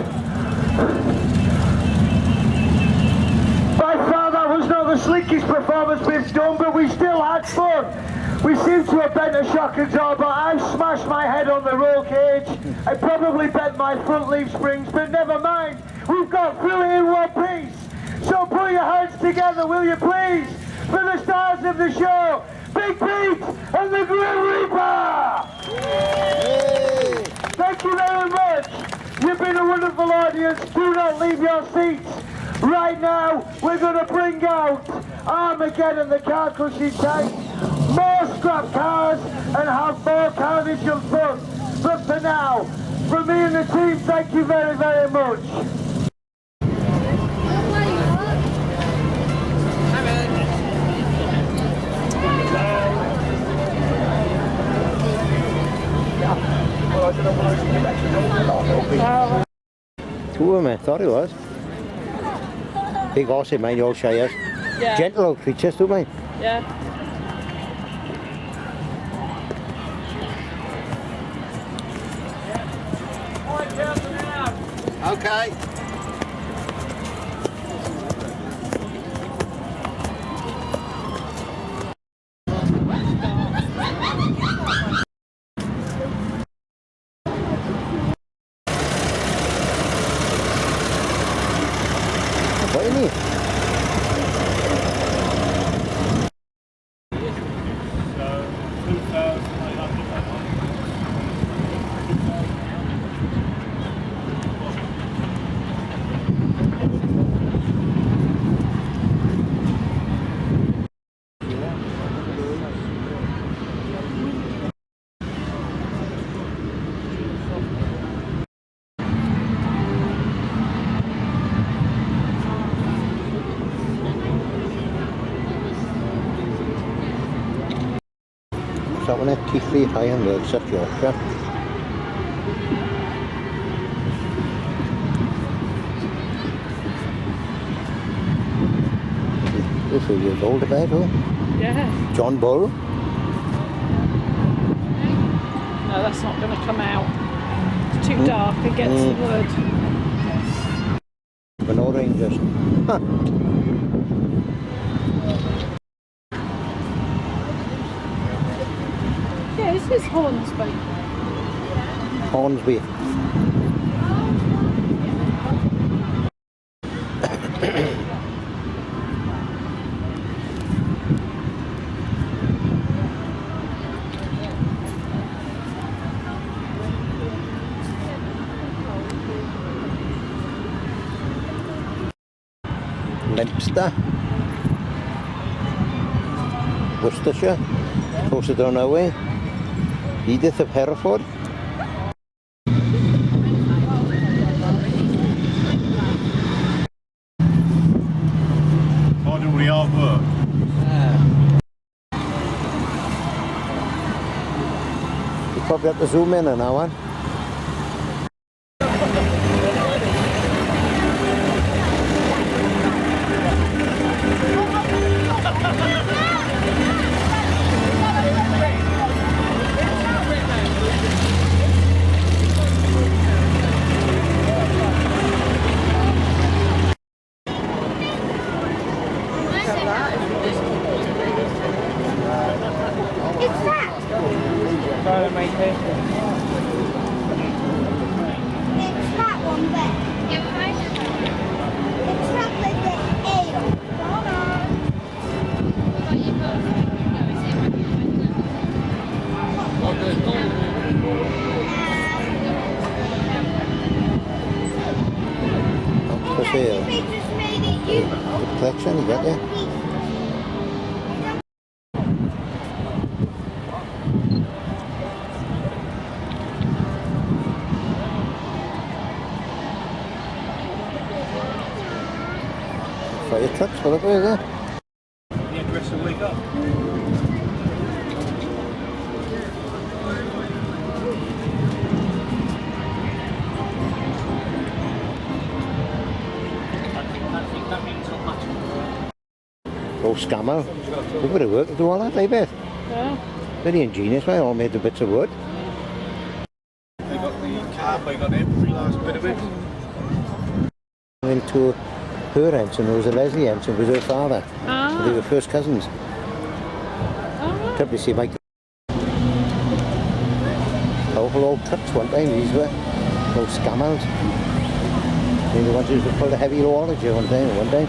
by far that was not the slickest performance we've done, but we still had fun. We seem to have bent a shock and awe, but I smashed my head on the roll cage. I probably bent my front leaf springs, but never mind. We've got through it in one piece. So put your hands together, will you please, for the stars of the show, Big Pete and the Grim Reaper! Yay. Thank you very much. You've been a wonderful audience. Do not leave your seats. Right now, we're going to bring out Armageddon, the car crushing tank, more scrap cars, and have more carnage and fun. But for now, from me and the team, thank you very, very much. Two of them, I thought it was. Big horse, mate, all shires. Yeah. Gentle old creatures, don't they? Yeah. Okay. What do you need? that one at T3 High and Dorset, Yorkshire. A few years old about who? Yeah. John Bull. No, that's not going to come out. It's too dark against the wood. But no rangers. Huh. Yeah, this is Hornsby. Hornsby. Leinster, Worcestershire, closer down our way, Edith of Hereford. Why do we all work? You probably have to zoom in on that one. For sale. Good collection, you got there. Fire trucks, whatever, is there? The address will wake up. Oh, scammer. Look at the work to do all that, I bet. Yeah. Very ingenious, right? All made of bits of wood. They got the carpet on every last bit of it. Into her ensign, there was a Leslie ensign, was her father. Ah. They were first cousins. Oh, right. Probably see Mike. Powerful old trucks one time, these were. Old scammers. They were the ones who used to pull the heavy haulage one time.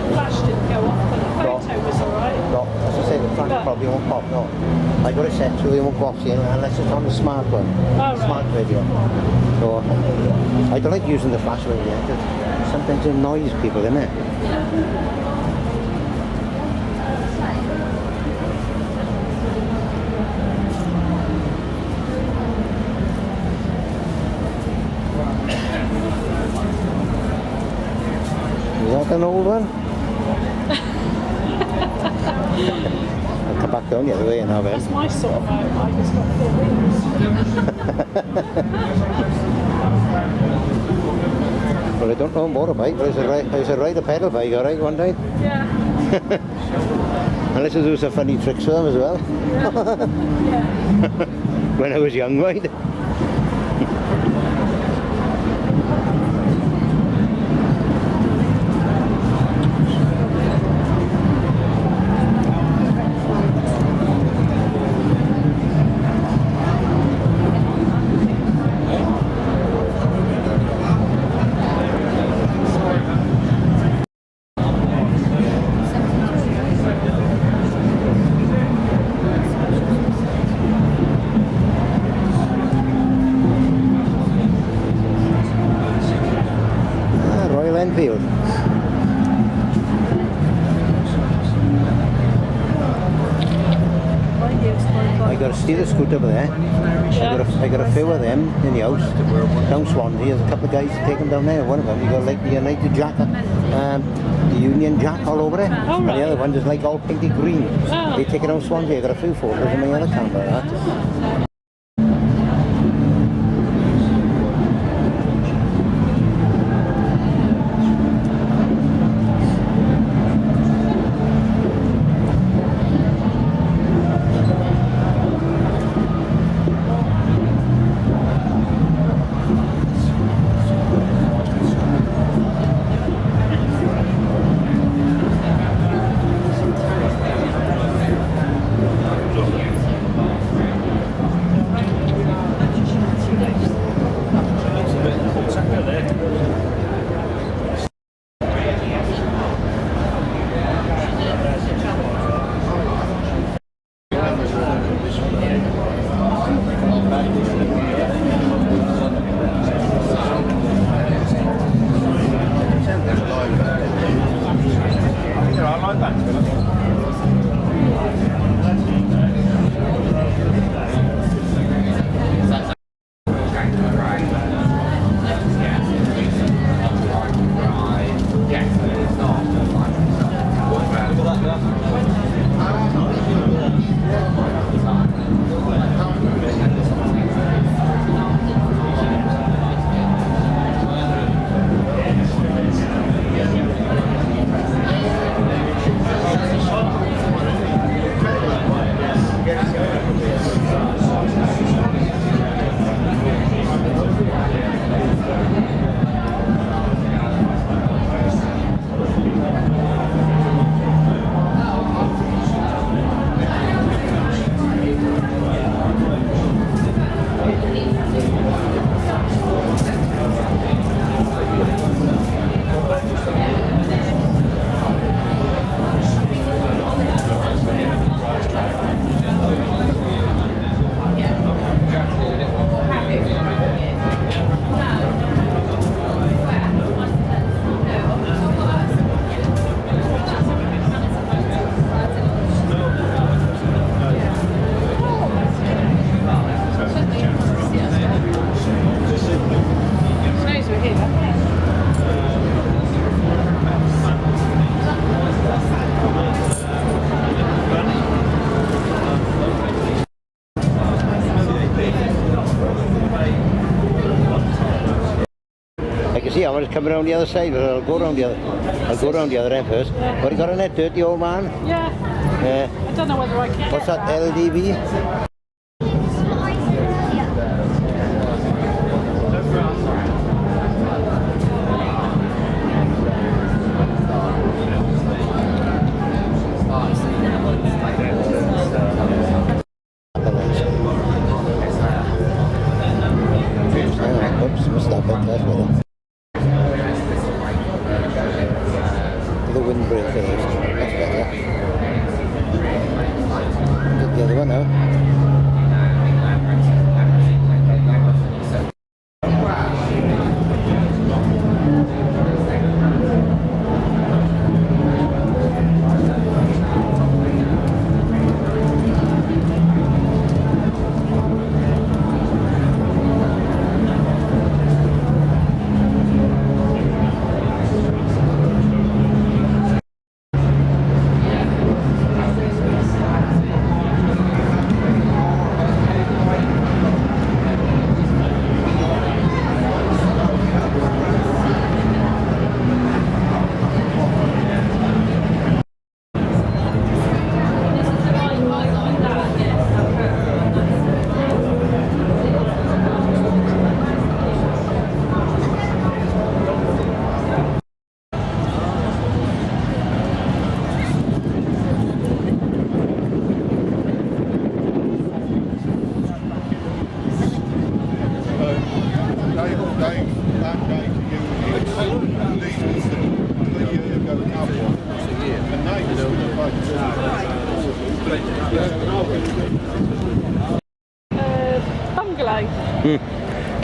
Flash didn't go off, but the photo was alright. No, as I say, the flash probably won't pop, no. I got it set so they won't go off here unless it's on the smart one. right. Smart video. So, I don't like using the flash radio because sometimes it annoys people, innit? Is that an old one? I'll come back down the other way and have it. That's my sort of motorbike, it's got four wheels. Well, I don't know a motorbike, but I used to ride a pedal bike, alright, one time. Yeah. Unless I do some funny tricks with them as well. Yeah. When I was young, right? Enfield. I got got to steal the scooter over there. I got a few of them in the house. Down Swansea, there's a couple of guys that take them down there. One of them, you got like the United Jack, the Union Jack all over it. And the other one is like all painted green. They take it down Swansea. I got a few photos in my other camera. That. See, I want to come around the other side, but I'll go around the other end first. What you got on that dirty old man? Yeah. I don't know whether I can. What's that, LDV? Oops, must stop it, that's better. The windbreak there, that's better. Get the other one now.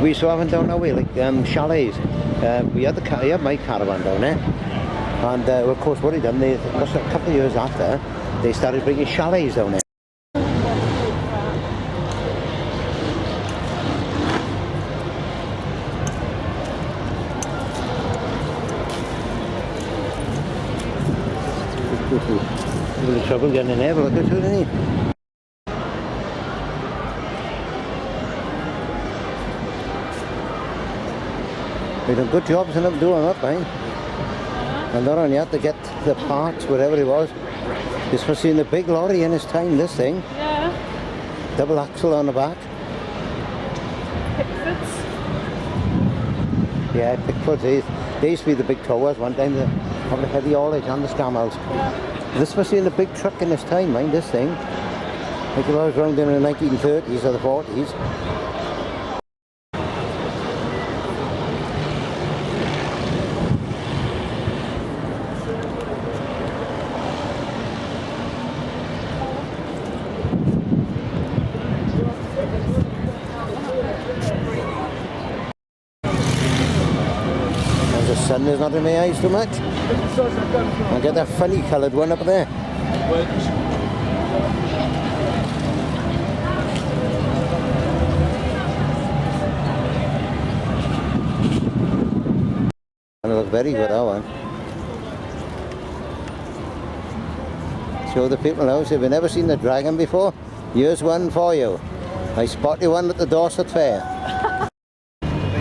We used to have them down our way, like chalets. We had my caravan down there, and of course what they done, a couple of years after, they started bringing chalets down there. trouble getting in there, but look at it, isn't he? They done good jobs in them doing that, eh? And not only that, to get the parts, whatever it was. This was in a big lorry in his time, this thing. Yeah. Double axle on the back. Pickfords. Yeah, Pickfords. They used to be the big towers one time, the heavy haulage on the scammels. Yeah. This must be in a big truck in this time, mind, this thing. Like it was around in the 1930s or the 40s. The sun is not in my eyes too much. I get that funny coloured one up there. And it looks very good, that one. Show the people now, so if you've never seen the dragon before, here's one for you. I spotted one at the Dorset Fair.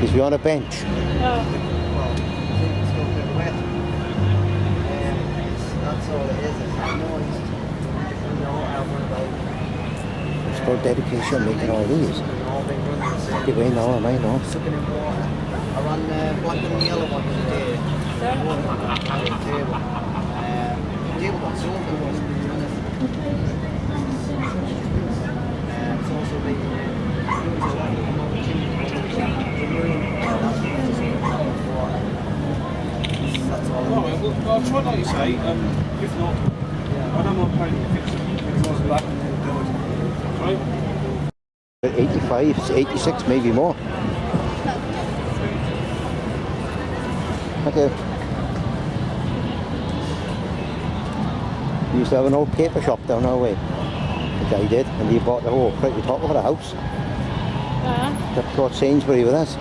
He's on a bench. It's called dedication making all these. Give away now, am I know? I run black and yellow one today. Table got sold and wasn't running. It's also the that's all. I'll try like you say, if not, I don't mind paying the fix it was back and then do it. Right? 85, 86, maybe more. Okay. We used to have an old paper shop down our way. The guy did, and he bought the whole pretty top of the house. That's got Sainsbury with us.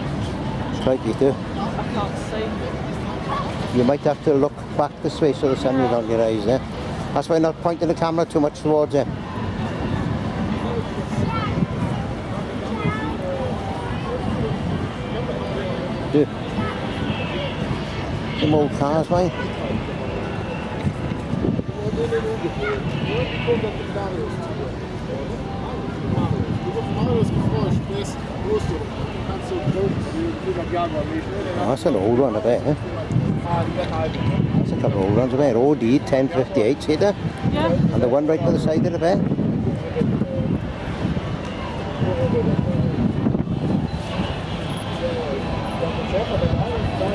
Strike you too. I can't see. You might have to look back this way so the sun is on your eyes there. That's why I'm not pointing the camera too much towards it. Do. Them old cars, mate. Oh, that's an old one, I bet, eh? That's a couple of old ones, I bet. OD 1058, see there? Yeah. And the one right by the side of the bed.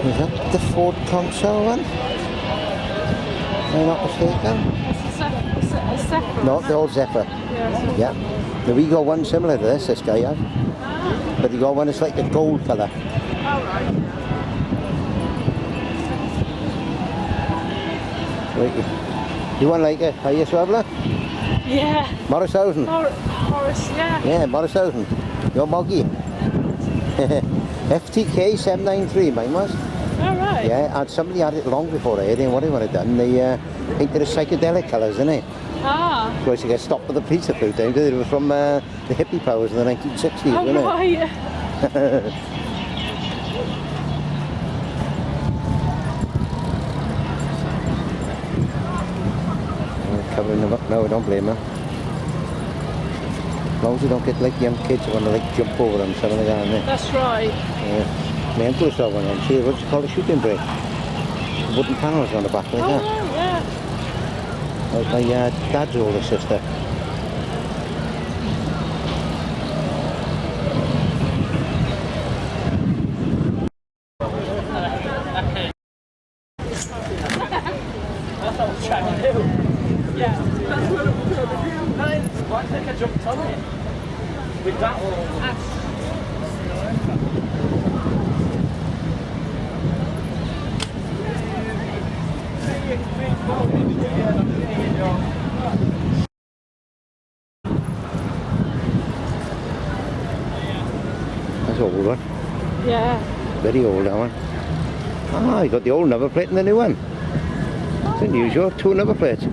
Is that the Ford Consul one? Am I not mistaken? It's a Zephyr. No, the old Zephyr. Yeah. Now we got one similar to this guy has. But he got one that's like a gold colour. Right. You want like a higher traveller? Yeah. Morrishausen? Morris, yeah. Yeah, Morrishausen. You're Moggy. FTK 793, mine was. Alright. Yeah, and somebody had it long before I had it. What they would have done, they painted the psychedelic colours, didn't they? Ah. Of course, you get stopped at the police a few times, because it was from the hippie powers in the 1960s, wasn't it? Right. Covering them up now, I don't blame them. As long as you don't get like young kids who want to like jump over them, something like that, isn't it? That's right. Yeah. My uncle saw one on, see, what's it called, a shooting brake? Wooden panels on the back like that. Yeah. Like my dad's older sister. That's what I was trying to do. Yeah. I think I jumped on it. With that one. That's an old one. Yeah. Very old, that one. Ah, you got the old number plate and the new one. It's unusual, two number plates.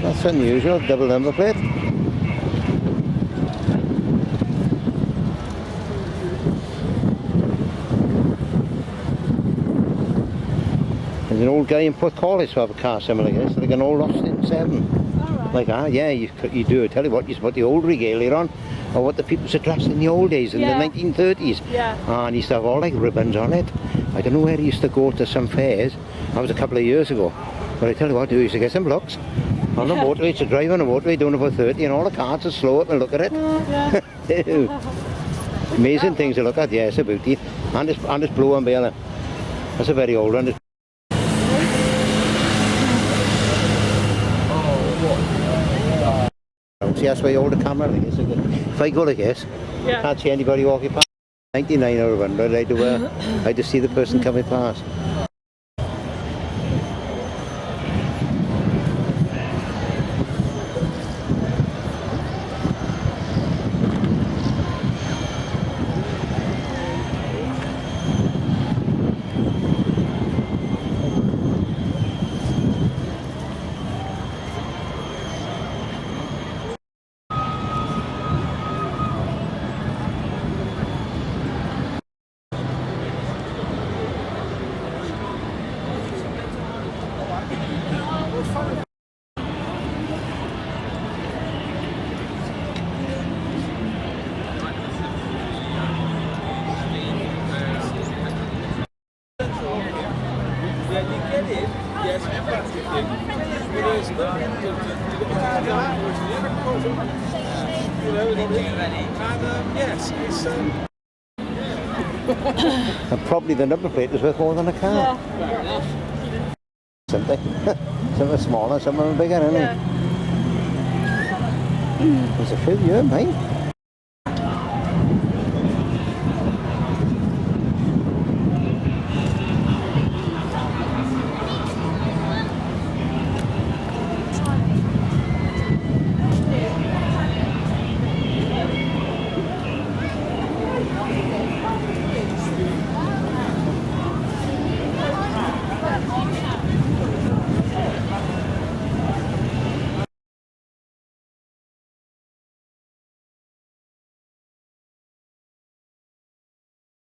That's unusual, double number plate. There's an old guy in Port Collis who have a car similar like this, like an old Austin 7. Alright. Like that, yeah, you do. I tell you what, you put the old regalia on, or what the people used to dress in the old days, in Yeah. the 1930s. Yeah. And he used to have all like ribbons on it. I don't know where he used to go to some fairs. That was a couple of years ago. But I tell you what, he used to get some looks. On the motorway, to drive on a motorway doing about 30, and all the cars would slow up and look at it. Yeah. Amazing things to look at, yeah, it's a beauty. And it's blue umbrella. That's a very old one. See, that's why you hold the camera like this. If I go like this, Yeah. can't see anybody walking past. 99 out of 100, I had to see the person coming past. And probably the number plate is worth more than a car. Yeah. Something. Some are smaller, some are bigger, isn't it? There's a few here, mate.